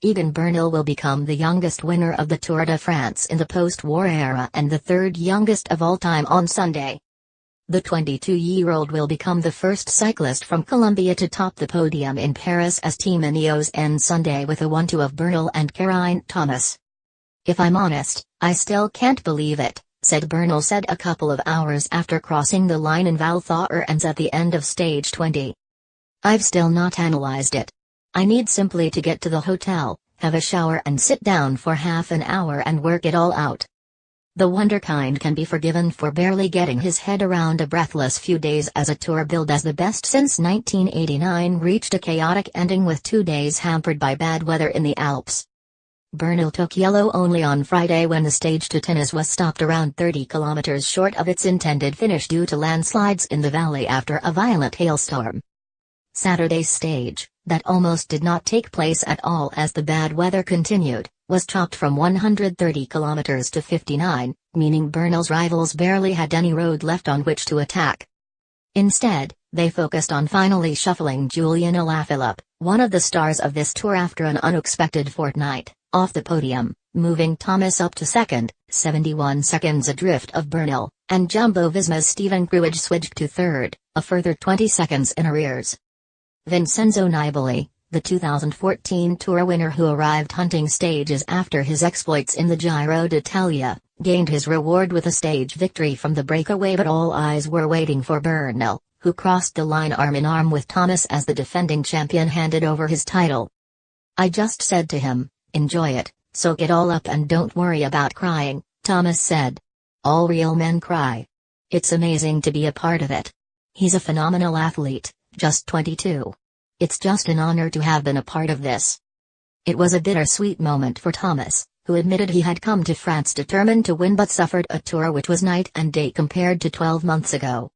Egan Bernal will become the youngest winner of the Tour de France in the post-war era and the third youngest of all time on Sunday. The 22-year-old will become the first cyclist from Colombia to top the podium in Paris as Team Ineos ends Sunday with a 1-2 of Bernal and Geraint Thomas. "If I'm honest, I still can't believe it," Bernal said a couple of hours after crossing the line in Val Thorens at the end of stage 20. "I've still not analyzed it. I need simply to get to the hotel, have a shower and sit down for half an hour and work it all out." The wonderkind can be forgiven for barely getting his head around a breathless few days as a tour billed as the best since 1989 reached a chaotic ending with 2 days hampered by bad weather in the Alps. Bernal took yellow only on Friday when the stage to Tenas was stopped around 30 kilometers short of its intended finish due to landslides in the valley after a violent hailstorm. Saturday's stage, that almost did not take place at all as the bad weather continued, was chopped from 130 kilometers to 59, meaning Bernal's rivals barely had any road left on which to attack. Instead, they focused on finally shuffling Julian Alaphilippe, one of the stars of this tour after an unexpected fortnight, off the podium, moving Thomas up to second, 71 seconds adrift of Bernal, and Jumbo-Visma's Steven Kruijswijk to third, a further 20 seconds in arrears. Vincenzo Nibali, the 2014 Tour winner who arrived hunting stages after his exploits in the Giro d'Italia, gained his reward with a stage victory from the breakaway, but all eyes were waiting for Bernal, who crossed the line arm-in-arm with Thomas as the defending champion handed over his title. "I just said to him, enjoy it, soak it all up and don't worry about crying," Thomas said. "All real men cry. It's amazing to be a part of it. He's a phenomenal athlete, just 22. It's just an honor to have been a part of this." It was a bittersweet moment for Thomas, who admitted he had come to France determined to win but suffered a tour which was night and day compared to 12 months ago.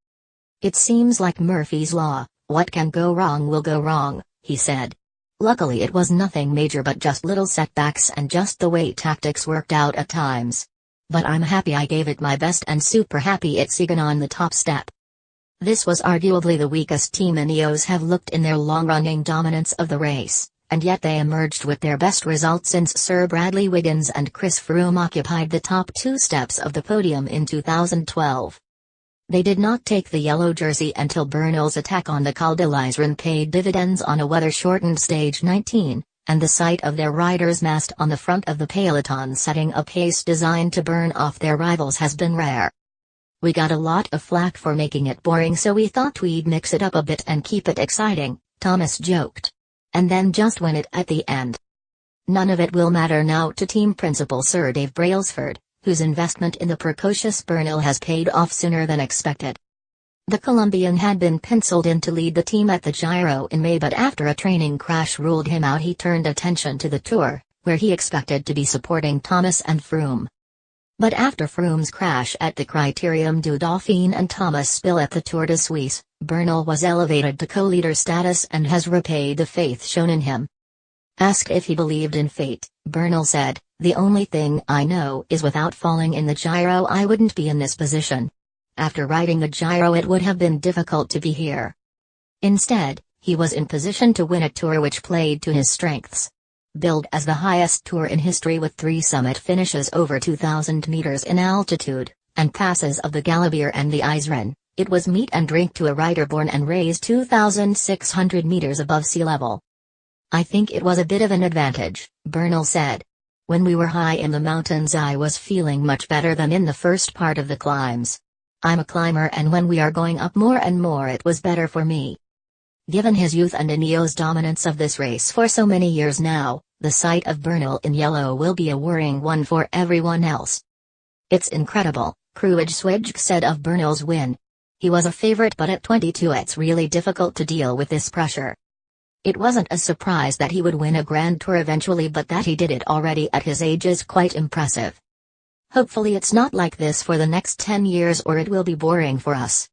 "It seems like Murphy's Law, what can go wrong will go wrong," he said. "Luckily it was nothing major but just little setbacks and just the way tactics worked out at times. But I'm happy I gave it my best and super happy it's Egan on the top step." This was arguably the weakest Team Ineos have looked in their long-running dominance of the race, and yet they emerged with their best result since Sir Bradley Wiggins and Chris Froome occupied the top 2 steps of the podium in 2012. They did not take the yellow jersey until Bernal's attack on the Col de l'Isère paid dividends on a weather-shortened stage 19, and the sight of their riders massed on the front of the peloton setting a pace designed to burn off their rivals has been rare. "We got a lot of flack for making it boring, so we thought we'd mix it up a bit and keep it exciting," Thomas joked. "And then just win it at the end. None of it will matter now to team principal Sir Dave Brailsford, whose investment in the precocious Bernal has paid off sooner than expected." The Colombian had been penciled in to lead the team at the Giro in May, but after a training crash ruled him out, he turned attention to the Tour, where he expected to be supporting Thomas and Froome. But after Froome's crash at the Critérium du Dauphiné and Thomas' spill at the Tour de Suisse, Bernal was elevated to co-leader status and has repaid the faith shown in him. Asked if he believed in fate, Bernal said, "The only thing I know is without falling in the Giro I wouldn't be in this position. After riding the Giro it would have been difficult to be here." Instead, he was in position to win a Tour which played to his strengths. Billed as the highest Tour in history with 3 summit finishes over 2,000 meters in altitude, and passes of the Galibier and the Isère, it was meat and drink to a rider born and raised 2,600 meters above sea level. "I think it was a bit of an advantage," Bernal said. "When we were high in the mountains I was feeling much better than in the first part of the climbs. I'm a climber and when we are going up more and more it was better for me." Given his youth and Ineos' dominance of this race for so many years now, the sight of Bernal in yellow will be a worrying one for everyone else. "It's incredible," Kruijswijk said of Bernal's win. "He was a favorite, but at 22 it's really difficult to deal with this pressure. It wasn't a surprise that he would win a Grand Tour eventually, but that he did it already at his age is quite impressive. Hopefully it's not like this for the next 10 years or it will be boring for us."